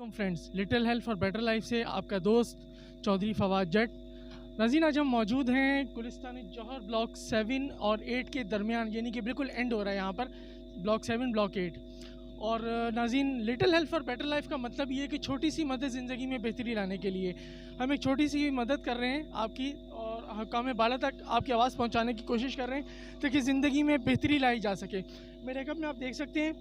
Welcome friends, little help for better life से आपका दोस्त चौधरी फवाद जट। नाज़रीन, आज हम मौजूद हैं गुलिस्तान जौहर ब्लॉक 7 और 8 के दरमियान, यानी कि बिल्कुल एंड हो रहा है यहाँ पर ब्लॉक 7 ब्लॉक 8। और नाज़रीन, little help for better life का मतलब ये है कि छोटी सी मदद ज़िंदगी में बेहतरी लाने के लिए हम एक छोटी सी मदद कर रहे हैं आपकी, और हकाम बाला तक आपकी आवाज़ पहुँचाने की कोशिश कर रहे हैं ताकि ज़िंदगी में बेहतरी लाई जा सके। मेरे कप में आप देख सकते हैं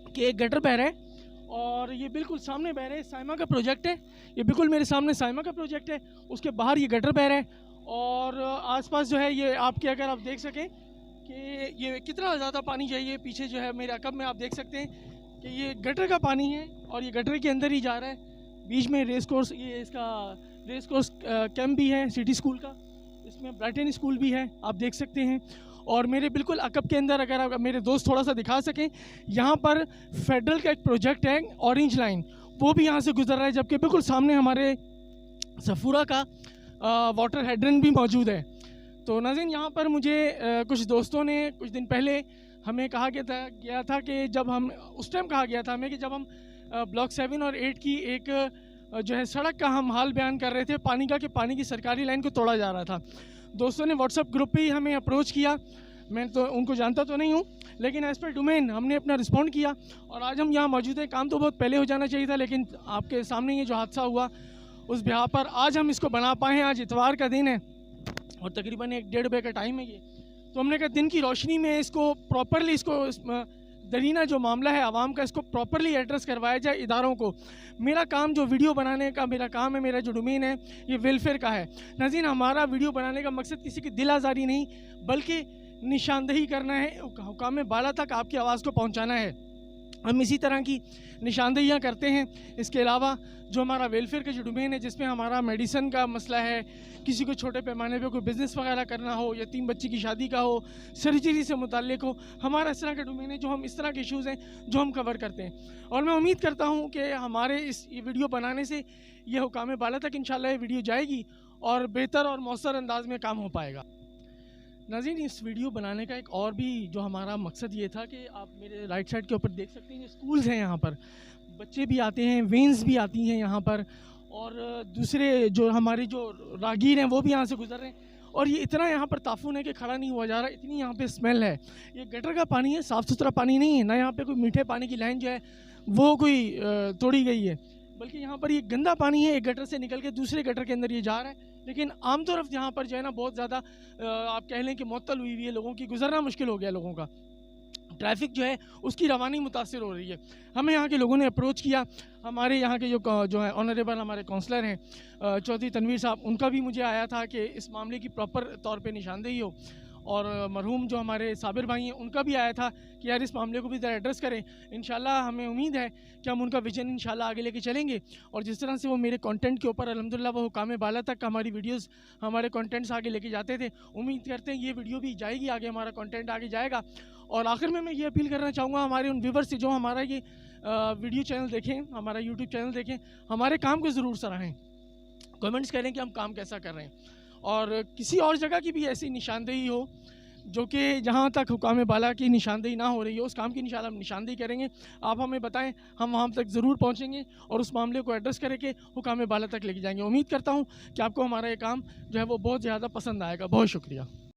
कि एक गटर बह रहा है और ये बिल्कुल सामने बह रहा है। साइमा का प्रोजेक्ट है, ये बिल्कुल मेरे सामने साइमा का प्रोजेक्ट है, उसके बाहर ये गटर बह रहा है। और आसपास जो है ये आपके, अगर आप देख सकें कि ये कितना ज़्यादा पानी चाहिए, पीछे जो है मेरे अकब में आप देख सकते हैं कि ये गटर का पानी है और ये गटर के अंदर ही जा रहा है। बीच में रेस कोर्स, ये इसका रेस कोर्स कैंप भी है सिटी स्कूल का, इसमें ब्राइटन स्कूल भी है, आप देख सकते हैं। और मेरे बिल्कुल अकब के अंदर, अगर आप मेरे दोस्त थोड़ा सा दिखा सकें, यहाँ पर फेडरल का एक प्रोजेक्ट है ऑरेंज लाइन, वो भी यहाँ से गुजर रहा है, जबकि बिल्कुल सामने हमारे सफूरा का वाटर हेड्रन भी मौजूद है। तो नाज़रीन, यहाँ पर मुझे कुछ दोस्तों ने कुछ दिन पहले हमें कहा गया था कि जब हम उस टाइम कहा गया था हमें कि जब हम ब्लॉक 7 और 8 की एक जो है सड़क का हम हाल बयान कर रहे थे पानी का, कि पानी की सरकारी लाइन को तोड़ा जा रहा था। दोस्तों ने व्हाट्सएप ग्रुप पे ही हमें अप्रोच किया, मैं तो उनको जानता तो नहीं हूँ, लेकिन एज पर डोमेन हमने अपना रिस्पॉन्ड किया और आज हम यहाँ मौजूद हैं। काम तो बहुत पहले हो जाना चाहिए था, लेकिन आपके सामने ये जो हादसा हुआ उस ब्याह पर आज हम इसको बना पाए हैं। आज इतवार का दिन है और तकरीबन 1-1.5 बजे का टाइम है ये, तो हमने कहा दिन की रोशनी में इसको प्रॉपरली, इसको दरीना जो मामला है आवाम का, इसको प्रॉपरली एड्रेस करवाया जाए इदारों को। मेरा काम जो वीडियो बनाने का मेरा काम है, मेरा जो डोमेन है ये वेलफेयर का है। नाज़रीन, हमारा वीडियो बनाने का मकसद किसी की दिल आज़ारी नहीं, बल्कि निशानदेही करना है, हुकाम बाला तक आपकी आवाज़ को पहुंचाना है। हम इसी तरह की निशानदेहियाँ करते हैं। इसके अलावा जो हमारा वेलफेयर का जो डोमेन है, जिसमें हमारा मेडिसिन का मसला है, किसी को छोटे पैमाने पे कोई बिज़नेस वगैरह करना हो, या 3 बच्चे की शादी का हो, सर्जरी से मुताल्लिक हो, हमारा इस तरह का डोमेन है जो हम इस तरह के इशूज़ हैं जो हम कवर करते हैं। और मैं उम्मीद करता हूँ कि हमारे इस वीडियो बनाने से ये हुकाम बाला तक इंशाल्लाह ये वीडियो जाएगी और बेहतर और मौसर अंदाज में काम हो पाएगा। नाज़रीन, इस वीडियो बनाने का एक और भी जो हमारा मकसद ये था कि आप मेरे राइट साइड के ऊपर देख सकते हैं स्कूल्स हैं, यहाँ पर बच्चे भी आते हैं, वेन्स भी आती हैं यहाँ पर, और दूसरे जो हमारे जो रागीर हैं वो भी यहाँ से गुजर रहे हैं। और ये इतना यहाँ पर ताफुन है कि खड़ा नहीं हुआ जा रहा, इतनी यहाँ पे स्मेल है। ये गटर का पानी है, साफ़ सुथरा पानी नहीं है ना, यहाँ पे कोई मीठे पानी की लाइन जो है वो कोई तोड़ी गई है, बल्कि यहाँ पर ये गंदा पानी है, एक गटर से निकल के दूसरे गटर के अंदर ये जा रहा है। लेकिन आम तौर पर यहाँ पर जो है ना बहुत ज़्यादा आप कह लें कि मुअत्तल हुई हुई है, लोगों की गुजरना मुश्किल हो गया, लोगों का ट्रैफिक जो है उसकी रवानी मुतासिर हो रही है। हमें यहाँ के लोगों ने अप्रोच किया, हमारे यहाँ के जो है ऑनरेबल हमारे काउंसलर हैं चौधरी तनवीर साहब, उनका भी मुझे आया था कि इस मामले की प्रॉपर तौर पे निशानदेही हो, और मरहूम जो हमारे साबिर भाई हैं उनका भी आया था कि यार इस मामले को भी ज़रा एड्रेस करें। इंशाल्लाह हमें उम्मीद है कि हम उनका विजन इंशाल्लाह आगे लेके चलेंगे। और जिस तरह से वो मेरे कंटेंट के ऊपर अल्हम्दुलिल्लाह वो हुकाम बाला तक हमारी वीडियोस, हमारे कंटेंट्स आगे लेके जाते थे, उम्मीद करते हैं ये वीडियो भी जाएगी आगे, हमारा कंटेंट आगे जाएगा। और आखिर में मैं ये अपील करना चाहूँगा हमारे उन व्यूवर्स से जो हमारा ये वीडियो चैनल देखें, हमारा यूट्यूब चैनल देखें, हमारे काम को ज़रूर सराहें, कमेंट्स करें कि हम काम कैसा कर रहे हैं। और किसी और जगह की भी ऐसी निशानदेही हो जो कि जहाँ तक हुकाम बाला की निशानदेही ना हो रही हो, उस काम की इंशाल्लाह हम निशानदेही करेंगे। आप हमें बताएं, हम वहाँ तक ज़रूर पहुँचेंगे और उस मामले को एड्रेस करके हुकाम बाला तक लेके जाएंगे। उम्मीद करता हूँ कि आपको हमारा ये काम जो है वो बहुत ज़्यादा पसंद आएगा। बहुत शुक्रिया।